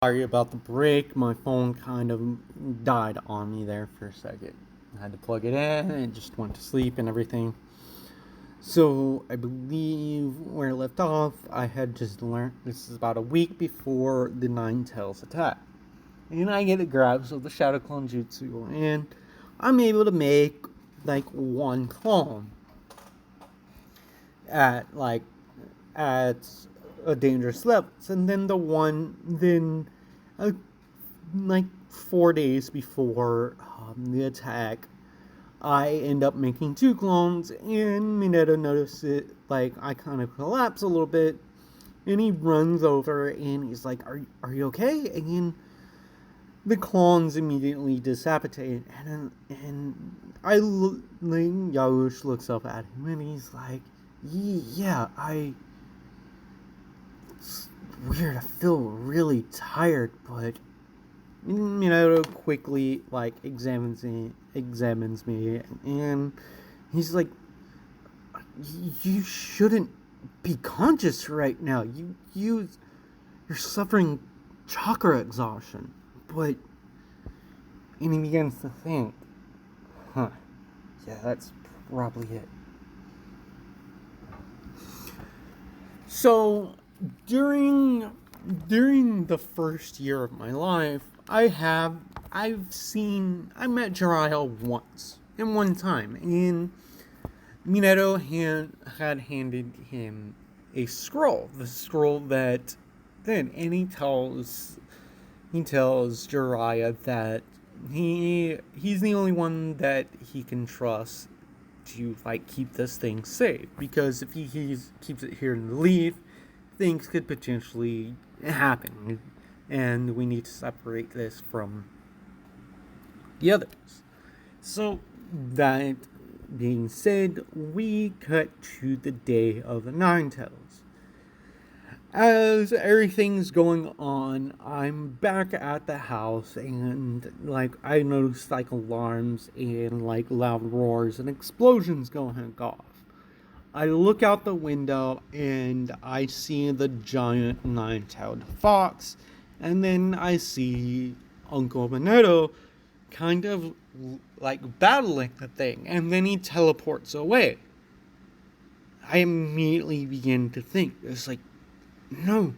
Sorry about the break. My phone kind of died on me there for a second. I had to plug it in and it just went to sleep and everything. So I believe where I left off, I had just learned this is about a week before the Nine Tails attack. And I get a grasp of the Shadow Clone Jutsu and I'm able to make like one clone at at a dangerous level. And then uh, like 4 days before the attack, I end up making two clones, and Minato notices it. Like, I kind of collapse a little bit, and he runs over and he's like, Are you okay? And the clones immediately decapitate, Yarush looks up at him and he's like, Yeah, it's weird. I feel really tired, but Minato quickly examines me, and he's like, "You shouldn't be conscious right now. You're suffering chakra exhaustion." But and he begins to think, "Huh? Yeah, that's probably it." So during the first year of my life, I met Jiraiya once, and one time, and Minato had handed him a scroll, the scroll and he tells Jiraiya that he's the only one that he can trust to keep this thing safe, because if he keeps it here and leave, things could potentially happen, and we need to separate this from the others. So that being said, we cut to the day of the Nine Tails. As everything's going on, I'm back at the house, and I notice alarms and loud roars and explosions going off. I look out the window and I see the giant nine-tailed fox, and then I see Uncle Minato kind of battling the thing, and then he teleports away. I immediately begin to think, it's no,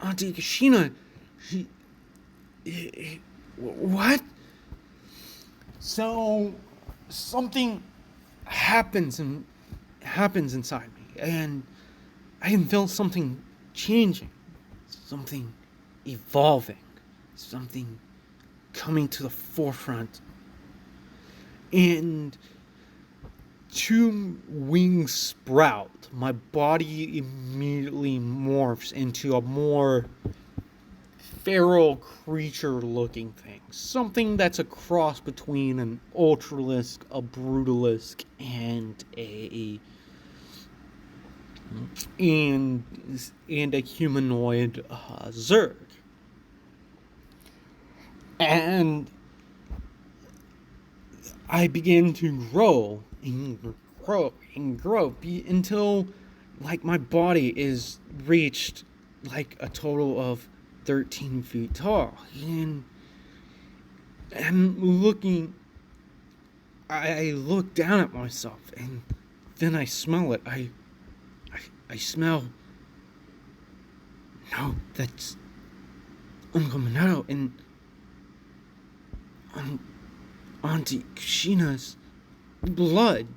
Auntie Kashina, what? So something happens inside me, and I can feel something changing, something evolving, something coming to the forefront, and two wings sprout. My body immediately morphs into a more feral creature looking thing. Something that's a cross between an ultralisk, a brutalisk, and a humanoid Zerg. And I began to grow and grow until my body is reached a total of 13 feet tall. And I'm looking, I look down at myself, and then I smell it. I smell, no, that's Uncle Minato and Auntie Kushina's blood.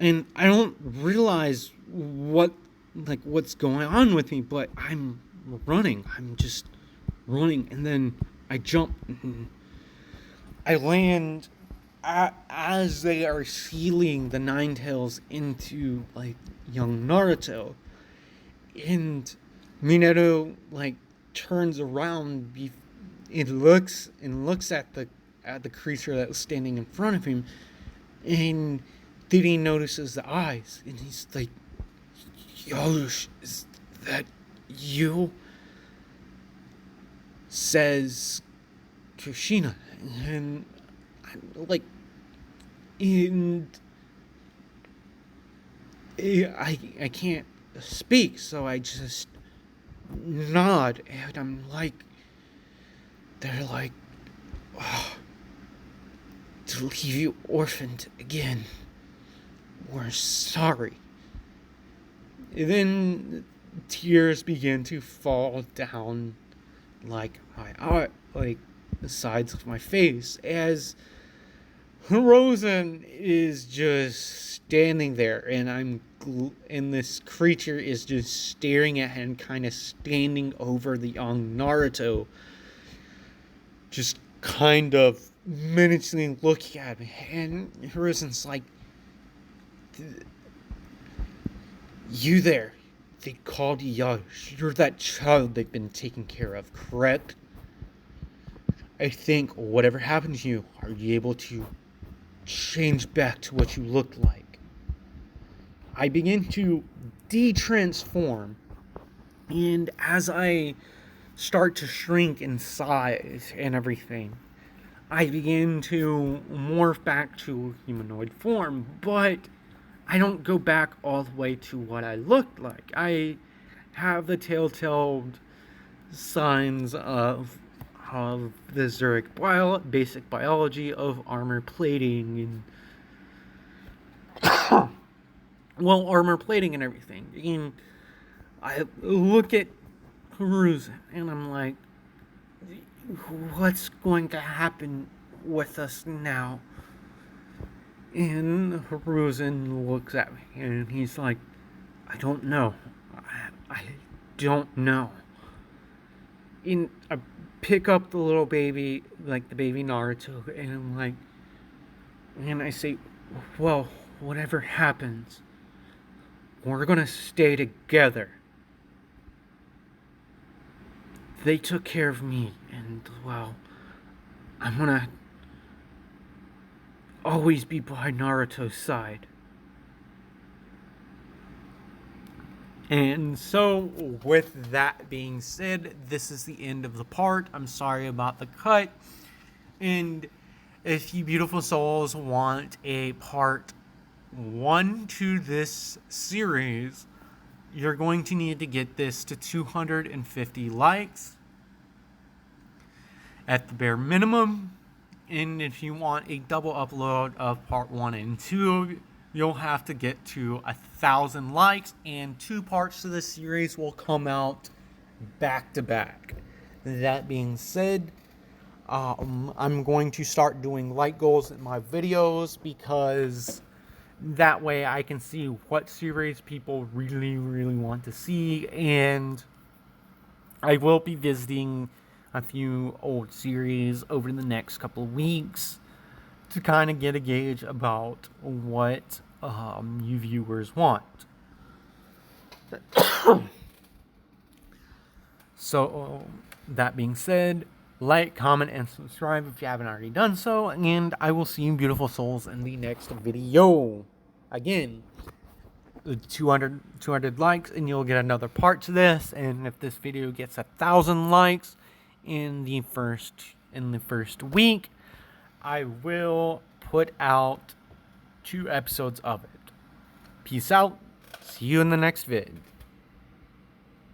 And I don't realize what's going on with me, but I'm running. I'm just running, and then I jump, and I land as they are sealing the Nine Tails into young Naruto, and Minato turns around and looks at the creature that was standing in front of him, and then he notices the eyes, and he's like, Yosh, is that you? Says Kushina, and I'm and I can't speak, so I just nod, and I'm like, they're like, oh, to leave you orphaned again. We're sorry. And then tears begin to fall down like like the sides of my face as Rosen is just standing there, and and this creature is just staring at him, kind of standing over the young Naruto, just kind of menacingly looking at me. And Rosen's like, "You there? They called you Yash. You're that child they've been taking care of, correct? I think whatever happened to you, are you able to change back to what you looked like?" I begin to de-transform, and as I start to shrink in size and everything, I begin to morph back to humanoid form, but I don't go back all the way to what I looked like. I have the telltale signs of the Zerg basic biology of armor plating and armor plating and everything. And I look at Peruse and I'm like, what's going to happen with us now? And Haruzen looks at me and he's like, I don't know. I don't know. And I pick up the little baby, like the baby Naruto, and I'm like, and I say, well, whatever happens, we're gonna stay together. They took care of me, and well, I'm gonna always be by Naruto's side. And so, with that being said, this is the end of the part. I'm sorry about the cut. And if you beautiful souls want a part 1 to this series, you're going to need to get this to 250 likes at the bare minimum. And if you want a double upload of part 1 and 2, you'll have to get to 1,000 likes, and 2 parts to the series will come out back to back. That being said, I'm going to start doing like goals in my videos, because that way I can see what series people really, really want to see, and I will be visiting a few old series over the next couple of weeks to kind of get a gauge about what you viewers want. So, that being said, like, comment, and subscribe if you haven't already done so, and I will see you beautiful souls in the next video. Again, 200 likes and you'll get another part to this, and if this video gets 1,000 likes in the first week, I will put out 2 episodes of it. Peace out. See you in the next vid.